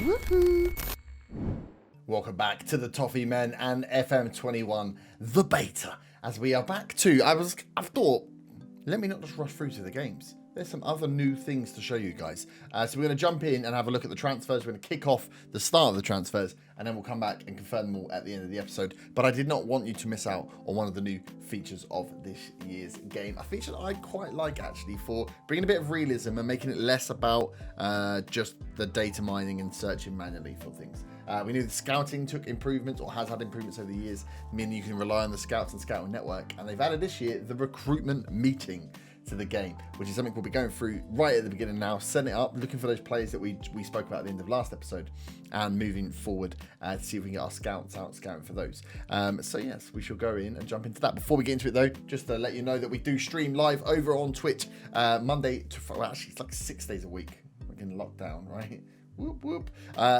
Woohoo! Welcome back to the Toffeemen and FM21 the Beta. As we are back to, I thought, let me not just rush through to the games. There's some other new things to show you guys. So we're going to jump in and have a look at the transfers. We're going to kick off the start of the transfers, and then we'll come back and confirm them all at the end of the episode. But I did not want you to miss out on one of the new features of this year's game. A feature that I quite like, actually, for bringing a bit of realism and making it less about just the data mining and searching manually for things. We knew the scouting took improvements, or has had improvements over the years, meaning you can rely on the scouts and scouting network. And they've added this year the Recruitment Meeting to the game, which is something we'll be going through right at the beginning now, setting it up, looking for those players that we spoke about at the end of last episode, and moving forward to see if we can get our scouts out scouting for those. So yes, we shall go in and jump into that. Before we get into it though, just to let you know that we do stream live over on Twitch Monday to Friday. Well, actually, it's like 6 days a week. We're in lockdown, right? Whoop, whoop.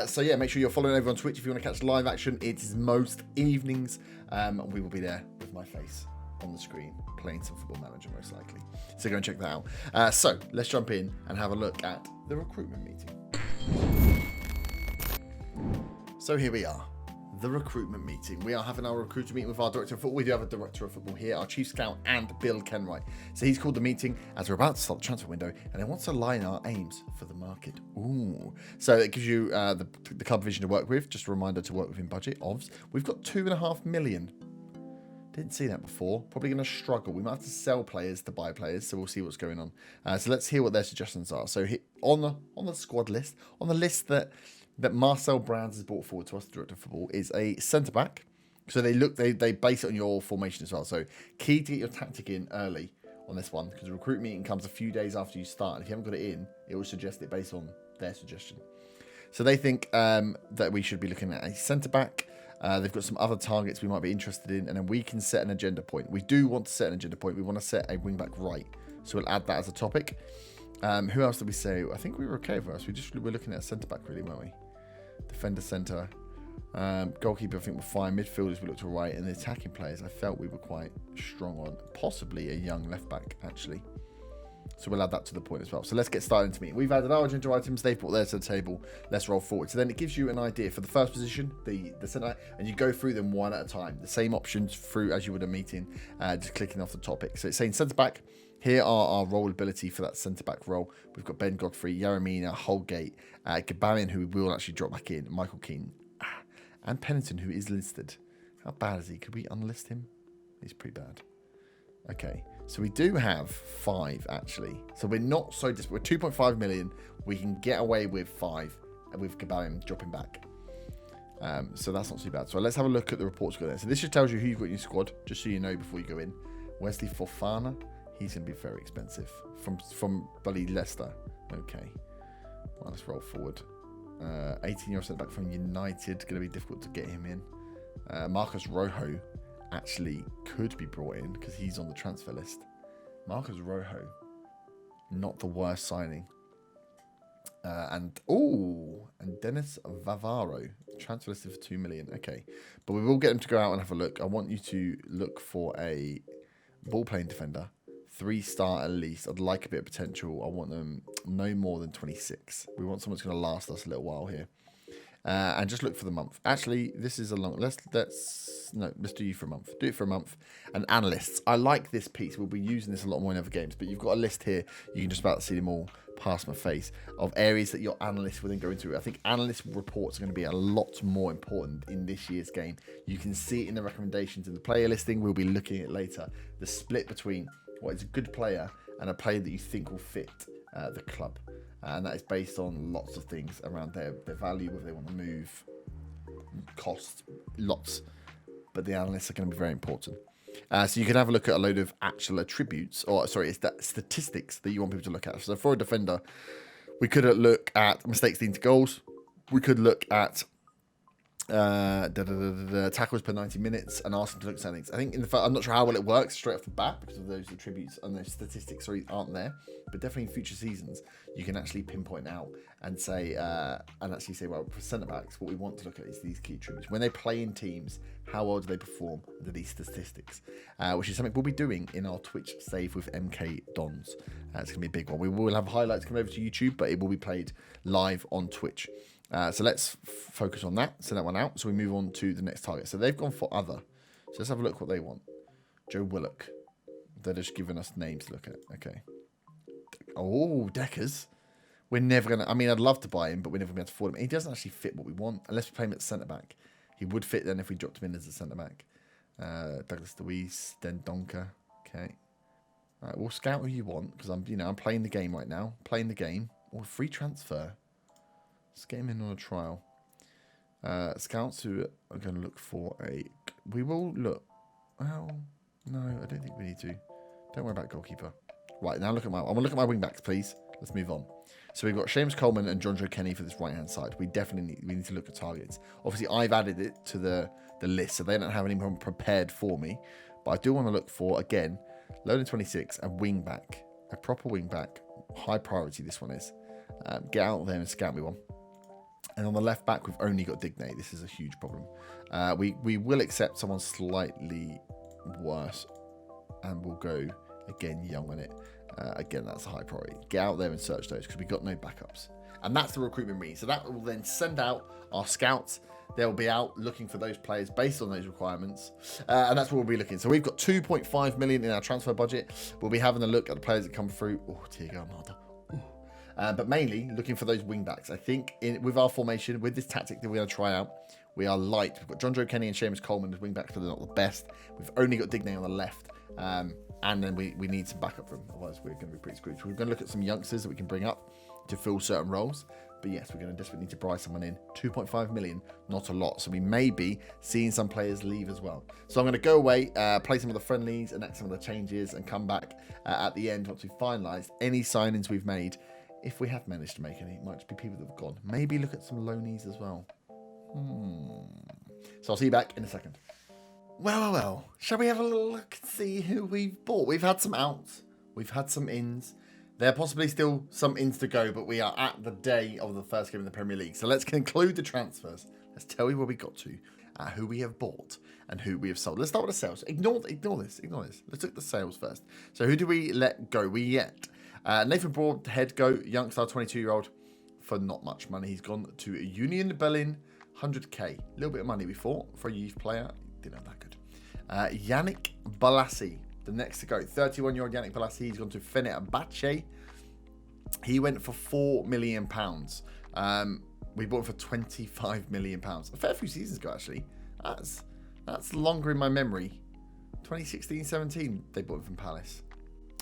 So yeah, make sure you're following over on Twitch if you want to catch live action. It is most evenings. We will be there with my face on the screen playing some Football Manager, most likely. So go and check that out. So let's jump in and have a look at the recruitment meeting. So here we are, the recruitment meeting. We are having our recruiter meeting with our director of football. We do have a director of football here, our chief scout, and Bill Kenwright. So he's called the meeting as we're about to start the transfer window, and he wants to align our aims for the market. Ooh. So it gives you the club vision to work with. Just a reminder to work within budget. We've got 2.5 million. Didn't see that before. Probably going to struggle. We might have to sell players to buy players, so we'll see what's going on. So let's hear what their suggestions are. So on the squad list, on the list that Marcel Brands has brought forward to us, the director of football, is a centre back. So they base it on your formation as well. So key to get your tactic in early on this one, because the recruit meeting comes a few days after you start. And if you haven't got it in, it will suggest it based on their suggestion. So they think that we should be looking at a centre back. They've got some other targets we might be interested in, and then we can set an agenda point. We do want to set an agenda point. We want to set a wing back right, so we'll add that as a topic. Who else did we say? I think we were okay for us. We're looking at a centre back, really, weren't we? Defender, centre, goalkeeper. I think we're fine. Midfielders we looked all right, and the attacking players I felt we were quite strong on. Possibly a young left back, actually. So we'll add that to the point as well. So let's get started into meeting. We've added our agenda items. They've brought theirs to the table. Let's roll forward. So then it gives you an idea for the first position, the centre, and you go through them one at a time. The same options through as you would a meeting, just clicking off the topic. So it's saying centre back. Here are our role ability for that centre back role. We've got Ben Godfrey, Yaramina, Holgate, Gabarian, who we will actually drop back in, Michael Keane, and Pennington, who is listed. How bad is he? Could we unlist him? He's pretty bad. Okay. So we do have 5, actually. So we're not so desperate. We're 2.5 million. We can get away with 5, and with Gabarian dropping back. So that's not too bad. So let's have a look at the reports we've got there. So this just tells you who you've got in your squad, just so you know before you go in. Wesley Fofana, he's going to be very expensive. From bloody Leicester. Okay. Well, let's roll forward. 18-year-old centre back from United. Going to be difficult to get him in. Marcus Rojo actually could be brought in because he's on the transfer list. Marcus Rojo, not the worst signing. And Dennis Vavaro, transfer listed for 2 million. Okay, but we will get them to go out and have a look. I want you to look for a ball playing defender, 3-star at least. I'd like a bit of potential. I want them no more than 26. We want someone that's going to last us a little while here. And just look for the month. Actually, this is a long. Let's do you for a month. Do it for a month. And analysts. I like this piece. We'll be using this a lot more in other games. But you've got a list here. You can just about see them all past my face of areas that your analysts will then go into. I think analyst reports are going to be a lot more important in this year's game. You can see it in the recommendations in the player listing. We'll be looking at it later. The split between what is a good player and a player that you think will fit the club. And that is based on lots of things around their value, whether they want to move, cost, lots. But the analysts are going to be very important. So you can have a look at a load of actual attributes, it's that statistics that you want people to look at. So for a defender, we could look at mistakes leading to goals. We could look at tackles per 90 minutes and ask them to look at settings. I think I'm not sure how well it works straight off the bat because of those attributes and those statistics aren't there, but definitely in future seasons you can actually pinpoint out and say well, for centre backs what we want to look at is these key attributes. When they play in teams, how well do they perform under these statistics, which is something we'll be doing in our Twitch save with MK Dons. It's going to be a big one. We will have highlights coming over to YouTube, but it will be played live on Twitch. So let's focus on that. Send that one out. So we move on to the next target. So they've gone for other. So let's have a look what they want. Joe Willock. They're just giving us names to look at. Okay. Oh, Deckers. We're never going to... I mean, I'd love to buy him, but we're never going to be able to afford him. He doesn't actually fit what we want, unless we play him at centre-back. He would fit then if we dropped him in as a centre-back. Douglas Luiz, then Donker. Okay. All right, we'll scout who you want, because I'm playing the game right now. Playing the game. Or free transfer. Let's get him in on a trial. Scouts who are going to look for a... We will look... Well, no, I don't think we need to. Don't worry about goalkeeper. Right, now look at my... I want to look at my wing-backs, please. Let's move on. So we've got Seamus Coleman and John Joe Kenny for this right-hand side. We definitely need to look at targets. Obviously, I've added it to the list, so they don't have anyone prepared for me. But I do want to look for, again, loading 26, a wing-back. A proper wing-back. High priority, this one is. Get out there and scout me one. And on the left back, we've only got Digne. This is a huge problem. We will accept someone slightly worse. And we'll go, again, young on it. Again, that's a high priority. Get out there and search those because we've got no backups. And that's the recruitment meeting. So that will then send out our scouts. They'll be out looking for those players based on those requirements. And that's what we'll be looking. So we've got 2.5 million in our transfer budget. We'll be having a look at the players that come through. Oh, Thiago Almada. But mainly looking for those wing backs. I think with our formation, with this tactic that we're going to try out, we are light. We've got John Joe Kenny and Seamus Coleman as wing backs, but they're not the best. We've only got Digne on the left. And then we need some backup from them. Otherwise, we're going to be pretty screwed. So we're going to look at some youngsters that we can bring up to fill certain roles. But yes, we're going to desperately need to buy someone in. 2.5 million, not a lot. So we may be seeing some players leave as well. So I'm going to go away, play some of the friendlies, enact some of the changes, and come back at the end once we've finalised any signings we've made. If we have managed to make any, it might just be people that have gone. Maybe look at some loanies as well. So I'll see you back in a second. Well. Shall we have a little look and see who we've bought? We've had some outs. We've had some ins. There are possibly still some ins to go, but we are at the day of the first game in the Premier League. So let's conclude the transfers. Let's tell you where we got to, who we have bought, and who we have sold. Let's start with the sales. Ignore this. Let's look at the sales first. So who do we let go? Nathan Broadhead go, youngster, 22-year-old, for not much money. He's gone to Union Berlin, 100k. A little bit of money we thought for a youth player. Didn't have that good. Yannick Bolasie, the next to go. 31-year-old Yannick Bolasie. He's gone to Fenerbahce. He went for £4 million. We bought him for £25 million. A fair few seasons ago, actually. That's longer in my memory. 2016-17, they bought him from Palace.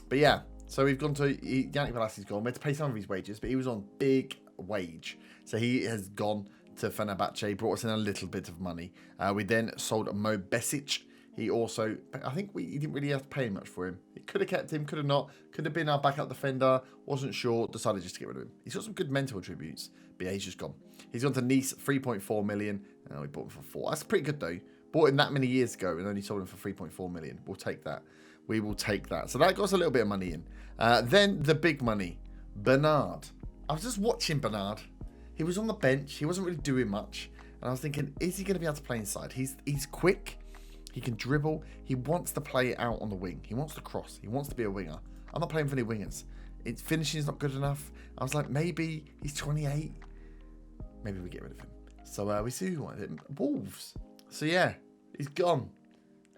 But yeah. So we've gone to Yannick Bolasie's gone. We had to pay some of his wages, but he was on big wage. So he has gone to Fenerbahce, brought us in a little bit of money. We then sold Mo Besic. He also, I think he didn't really have to pay much for him. It could have kept him, could have not. Could have been our backup defender. Wasn't sure. Decided just to get rid of him. He's got some good mental attributes, but yeah, he's just gone. He's gone to Nice, 3.4 million. And we bought him for 4. That's pretty good though. Bought him that many years ago and only sold him for 3.4 million. We'll take that. We will take that. So that got us a little bit of money in. Then the big money, Bernard. I was just watching Bernard. He was on the bench. He wasn't really doing much. And I was thinking, is he going to be able to play inside? He's quick. He can dribble. He wants to play out on the wing. He wants to cross. He wants to be a winger. I'm not playing for any wingers. Finishing is not good enough. I was like, maybe he's 28. Maybe we get rid of him. So we see who wanted him. Wolves. So yeah, he's gone.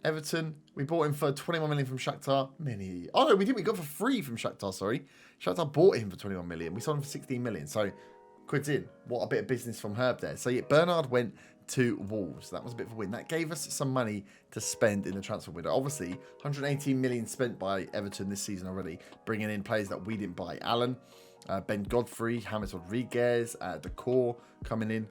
Everton, we bought him for 21 million from Shakhtar. Oh no, we didn't. We got for free from Shakhtar, sorry. Shakhtar bought him for 21 million. We sold him for 16 million. So, quids in. What a bit of business from Herb there. So, yeah, Bernard went to Wolves. That was a bit of a win. That gave us some money to spend in the transfer window. Obviously, 118 million spent by Everton this season already, bringing in players that we didn't buy. Allen, Ben Godfrey, James Rodriguez, Decor coming in,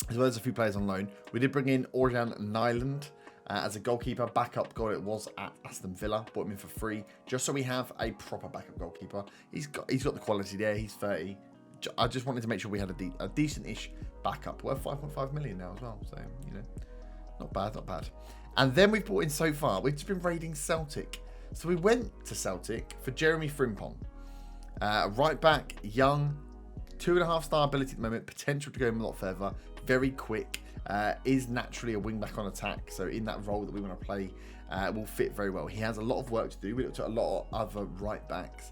as well as a few players on loan. We did bring in Orjan Nyland. As a goalkeeper, backup goal it was at Aston Villa. Bought him in for free, just so we have a proper backup goalkeeper. He's got the quality there. He's 30. I just wanted to make sure we had a decent-ish backup. We're 5.5 million now as well, so not bad. And then we've brought in so far. We've just been raiding Celtic, so we went to Celtic for Jeremy Frimpong, right back, young, 2.5-star ability at the moment, potential to go a lot further, very quick. Is naturally a wing back on attack, so in that role that we want to play will fit very well. He has a lot of work to do. We looked at a lot of other right backs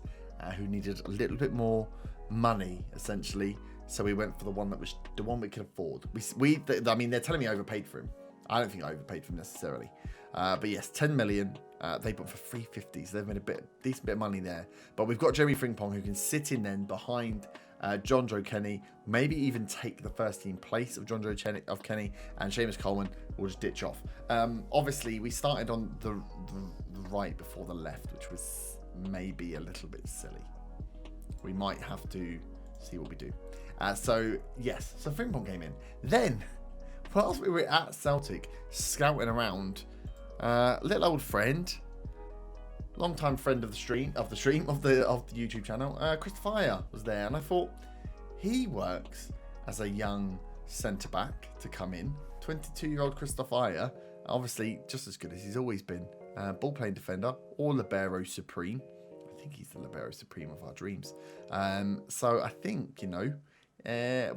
who needed a little bit more money, essentially, So we went for the one we could afford. I mean, they're telling me I overpaid for him. I don't think I overpaid for him necessarily. But yes, 10 million. They bought for 350, so they've made decent bit of money there. But we've got Jeremy Frimpong, who can sit in then behind John Joe Kenny, maybe even take the first team place of John Joe Kenny, and Seamus Coleman will just ditch off. Obviously, we started on the right before the left, which was maybe a little bit silly. We might have to see what we do. So Frimpong came in. Then, whilst we were at Celtic, scouting around, little old friend, long-time friend of the YouTube channel, Christopher Ayer was there, and I thought he works as a young centre-back to come in. 22-year-old Christopher Ayer, obviously just as good as he's always been. Ball-playing defender, or libero supreme. I think he's the libero supreme of our dreams. So I think,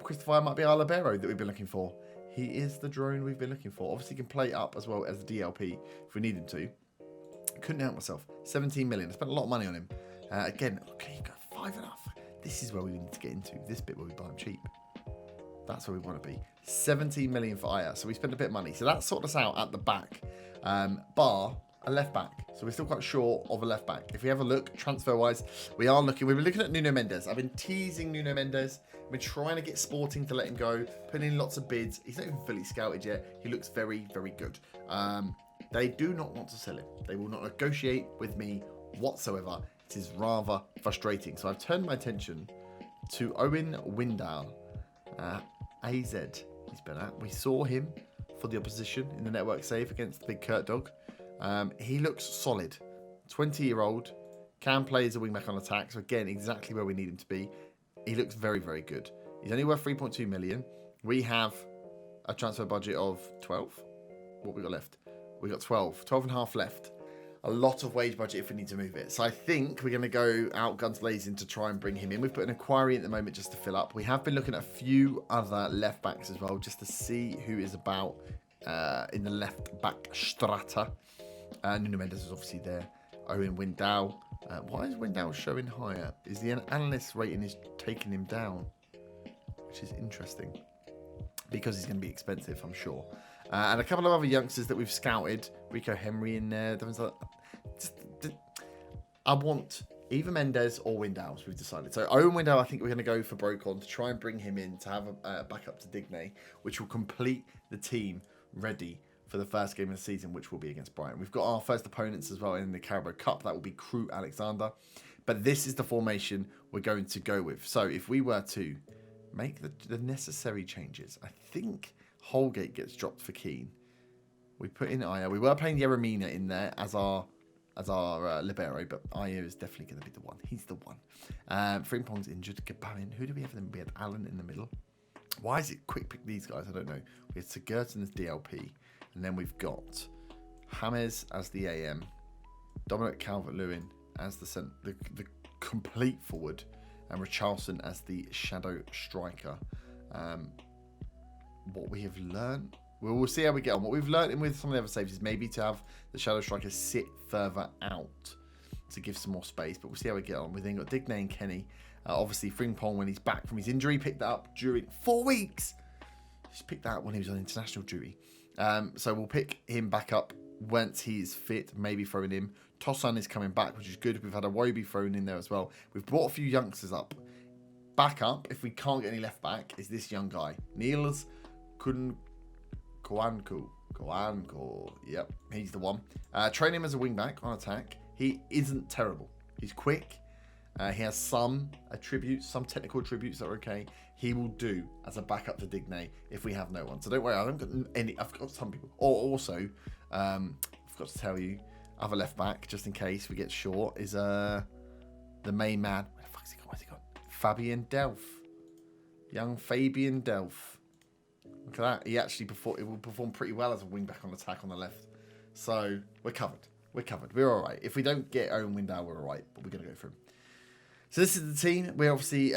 Christopher Ayer might be our libero that we've been looking for. He is the drone we've been looking for. Obviously, he can play up as well as the DLP if we need him to. Couldn't help myself. 17 million. I spent a lot of money on him. Again, okay, you got 5.5. This is where we need to get into. This bit where we buy him cheap. That's where we want to be. 17 million for Ayer. So we spent a bit of money. So that sorted us out at the back. Bar a left back. So we're still quite short of a left back. If we have a look, transfer-wise, we've been looking at Nuno Mendes. I've been teasing Nuno Mendes. I've been trying to get Sporting to let him go, putting in lots of bids. He's not even fully scouted yet. He looks very, very good. They do not want to sell him. They will not negotiate with me whatsoever. It is rather frustrating. So I've turned my attention to Owen Windal, AZ. He's been at. We saw him for the opposition in the network save against the big Kurt Dog. He looks solid. 20-year-old, can play as a wing back on attack. So again, exactly where we need him to be. He looks very, very good. He's only worth 3.2 million. We have a transfer budget of 12. What we got left? We got 12 and a half left. A lot of wage budget if we need to move it. So I think we're going to go out guns blazing to try and bring him in. We've put an inquiry at the moment just to fill up. We have been looking at a few other left backs as well, just to see who is about in the left back strata. Nuno Mendes is obviously there. Owen Windal. Why is Windal showing higher? Is the analyst rating is taking him down? Which is interesting. Because he's going to be expensive, I'm sure. And a couple of other youngsters that we've scouted. Rico Henry in there. I want either Mendes or Windal, as we've decided. So Owen Windal, I think we're going to go for Brocon to try and bring him in to have a backup to Digne, which will complete the team ready for the first game of the season, which will be against Brighton. We've got our first opponents as well in the Carabao Cup. That will be Crew Alexander. But this is the formation we're going to go with. So if we were to make the necessary changes, I think Holgate gets dropped for Keane. We put in Ayer. We were playing Yeremina in there as our libero, but Ayer is definitely going to be the one. He's the one. Frimpong's injured. Gabarin. Who do we have then? We had Allen in the middle. Why is it quick pick these guys? I don't know. We had Sigurdsson as DLP. And then we've got James as the AM. Dominic Calvert-Lewin as the complete forward. And Richarlison as the shadow striker. What we have learned, we'll see how we get on. What we've learned in with some of the other saves is maybe to have the shadow striker sit further out to give some more space, but we'll see how we get on. We then got Digne and Kenny. Obviously, Frimpong, when he's back from his injury, picked that up during 4 weeks. He's picked that up when he was on international duty. So we'll pick him back up once he's fit, maybe throwing him. Tosan is coming back, which is good. We've had a Wobie thrown in there as well. We've brought a few youngsters up. Back up, if we can't get any left back, is this young guy. Niels Koanko. Yep, he's the one. Train him as a wing back on attack. He isn't terrible. He's quick. He has some technical attributes that are okay. He will do as a backup to Digne if we have no one. So don't worry, I haven't got any. I've got some people. Or also, I've got to tell you, other left back, just in case we get short, is the main man. Where the fuck's he gone? Where's he gone? Fabian Delph. Young Fabian Delph. Look at that. He actually will perform pretty well as a wing back on attack on the left. So we're covered. We're all right. If we don't get Owen Windal, we're all right. But we're going to go for him. So this is the team. We obviously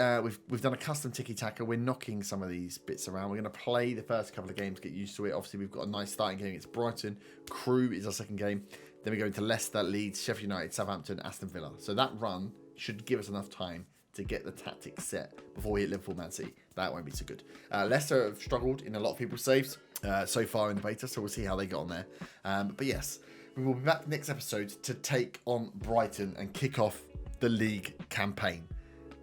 we've done a custom tiki-taka. We're knocking some of these bits around. We're going to play the first couple of games, get used to it. Obviously, we've got a nice starting game against Brighton. Crew is our second game. Then we go into Leicester, Leeds, Sheffield United, Southampton, Aston Villa. So that run should give us enough time to get the tactics set before we hit Liverpool, Man City. That won't be so good. Leicester have struggled in a lot of people's saves so far in the beta, so we'll see how they get on there. But yes, we will be back next episode to take on Brighton and kick off the league campaign.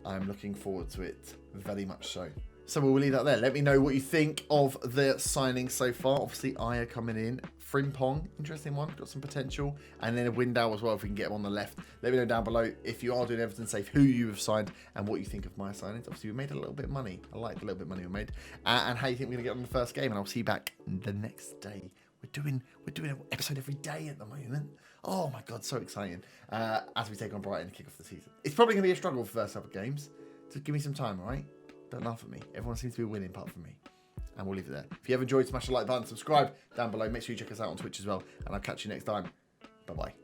I'm looking forward to it very much so. So we'll leave that there. Let me know what you think of the signings so far. Obviously, Aya coming in. Frimpong, interesting one. Got some potential. And then a Window as well, if we can get him on the left. Let me know down below if you are doing Everton safe, who you have signed and what you think of my signings. Obviously, we made a little bit of money. I like the little bit of money we made. And how you think we're going to get on the first game. And I'll see you back the next day. We're doing an episode every day at the moment. Oh my God, so exciting. As we take on Brighton and kick off the season. It's probably going to be a struggle for the first couple of games. Just give me some time, all right? Don't laugh at me. Everyone seems to be winning apart from me. And we'll leave it there. If you have enjoyed, smash the like button, subscribe down below. Make sure you check us out on Twitch as well. And I'll catch you next time. Bye-bye.